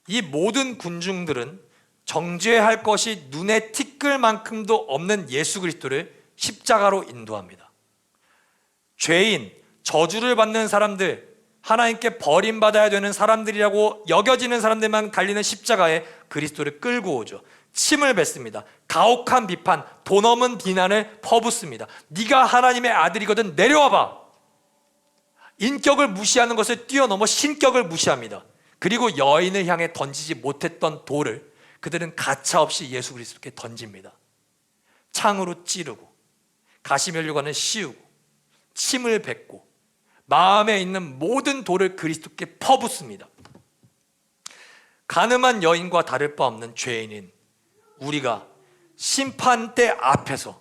이 모든 군중들은 정죄할 것이 눈에 티끌 만큼도 없는 예수 그리스도를 십자가로 인도합니다. 죄인, 저주를 받는 사람들, 하나님께 버림받아야 되는 사람들이라고 여겨지는 사람들만 달리는 십자가에 그리스도를 끌고 오죠. 침을 뱉습니다. 가혹한 비판, 도 넘은 비난을 퍼붓습니다. 네가 하나님의 아들이거든 내려와봐. 인격을 무시하는 것을 뛰어넘어 신격을 무시합니다. 그리고 여인을 향해 던지지 못했던 돌을 그들은 가차없이 예수 그리스도께 던집니다. 창으로 찌르고 가시면류관을 씌우고 침을 뱉고 마음에 있는 모든 돌을 그리스도께 퍼붓습니다. 간음한 여인과 다를 바 없는 죄인인 우리가 심판대 앞에서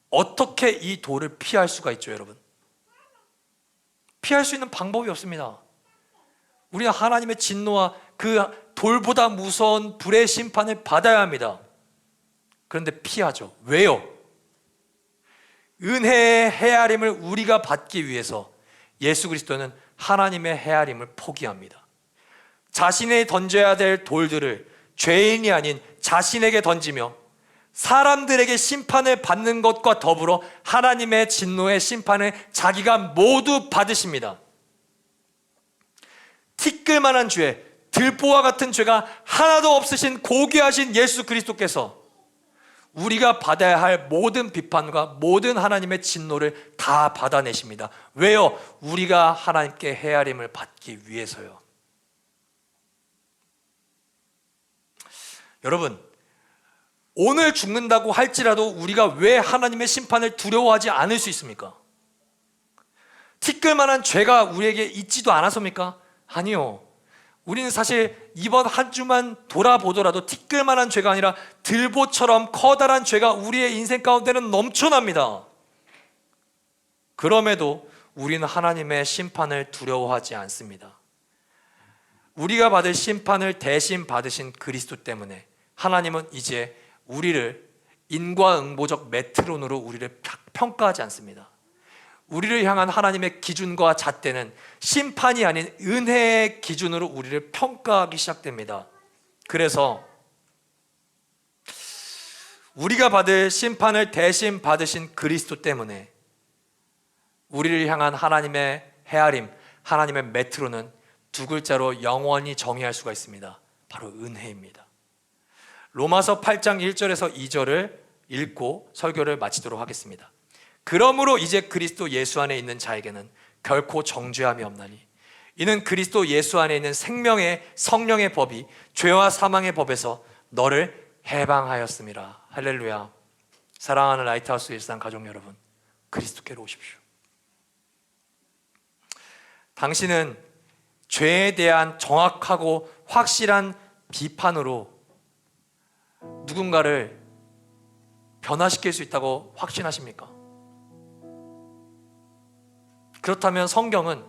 어떻게 이 돌을 피할 수가 있죠, 여러분? 피할 수 있는 방법이 없습니다. 우리는 하나님의 진노와 그 돌보다 무서운 불의 심판을 받아야 합니다. 그런데 피하죠. 왜요? 은혜의 헤아림을 우리가 받기 위해서 예수 그리스도는 하나님의 헤아림을 포기합니다. 자신이 던져야 될 돌들을 죄인이 아닌 자신에게 던지며 사람들에게 심판을 받는 것과 더불어 하나님의 진노의 심판을 자기가 모두 받으십니다. 티끌만한 죄, 들보와 같은 죄가 하나도 없으신 고귀하신 예수 그리스도께서 우리가 받아야 할 모든 비판과 모든 하나님의 진노를 다 받아내십니다. 왜요? 우리가 하나님께 헤아림을 받기 위해서요. 여러분, 오늘 죽는다고 할지라도 우리가 왜 하나님의 심판을 두려워하지 않을 수 있습니까? 티끌만한 죄가 우리에게 있지도 않아서입니까? 아니요. 우리는 사실 이번 한 주만 돌아보더라도 티끌만한 죄가 아니라 들보처럼 커다란 죄가 우리의 인생 가운데는 넘쳐납니다. 그럼에도 우리는 하나님의 심판을 두려워하지 않습니다. 우리가 받을 심판을 대신 받으신 그리스도 때문에 하나님은 이제 우리를 인과응보적 메트론으로 우리를 평가하지 않습니다. 우리를 향한 하나님의 기준과 잣대는 심판이 아닌 은혜의 기준으로 우리를 평가하기 시작됩니다. 그래서 우리가 받을 심판을 대신 받으신 그리스도 때문에 우리를 향한 하나님의 헤아림, 하나님의 메트로는 두 글자로 영원히 정의할 수가 있습니다. 바로 은혜입니다. 로마서 8장 1절에서 2절을 읽고 설교를 마치도록 하겠습니다. 그러므로 이제 그리스도 예수 안에 있는 자에게는 결코 정죄함이 없나니 이는 그리스도 예수 안에 있는 생명의 성령의 법이 죄와 사망의 법에서 너를 해방하였음이라. 할렐루야. 사랑하는 라이트하우스 일상 가족 여러분, 그리스도께로 오십시오. 당신은 죄에 대한 정확하고 확실한 비판으로 누군가를 변화시킬 수 있다고 확신하십니까? 그렇다면 성경은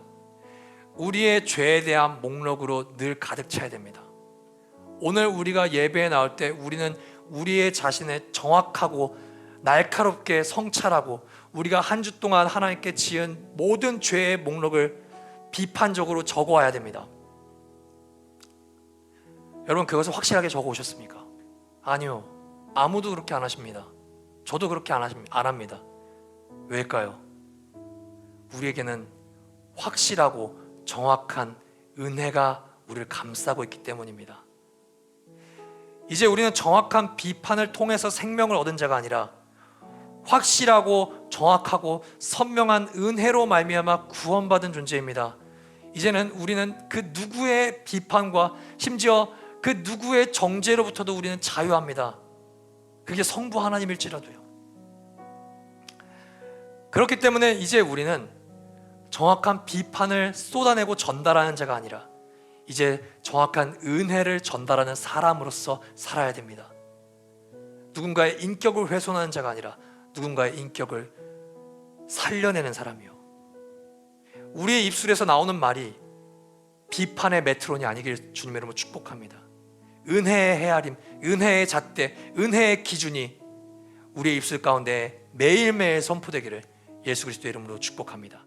우리의 죄에 대한 목록으로 늘 가득 차야 됩니다. 오늘 우리가 예배에 나올 때 우리는 우리의 자신을 정확하고 날카롭게 성찰하고 우리가 한 주 동안 하나님께 지은 모든 죄의 목록을 비판적으로 적어와야 됩니다. 여러분, 그것을 확실하게 적어 오셨습니까? 아니요. 아무도 그렇게 안 하십니다. 저도 그렇게 안 합니다. 왜일까요? 우리에게는 확실하고 정확한 은혜가 우리를 감싸고 있기 때문입니다. 이제 우리는 정확한 비판을 통해서 생명을 얻은 자가 아니라 확실하고 정확하고 선명한 은혜로 말미암아 구원받은 존재입니다. 이제는 우리는 그 누구의 비판과 심지어 그 누구의 정죄로부터도 우리는 자유합니다. 그게 성부 하나님일지라도요. 그렇기 때문에 이제 우리는 정확한 비판을 쏟아내고 전달하는 자가 아니라 이제 정확한 은혜를 전달하는 사람으로서 살아야 됩니다. 누군가의 인격을 훼손하는 자가 아니라 누군가의 인격을 살려내는 사람이요. 우리의 입술에서 나오는 말이 비판의 메트론이 아니길 주님의 이름으로 축복합니다. 은혜의 헤아림, 은혜의 잣대, 은혜의 기준이 우리의 입술 가운데 매일매일 선포되기를 예수 그리스도의 이름으로 축복합니다.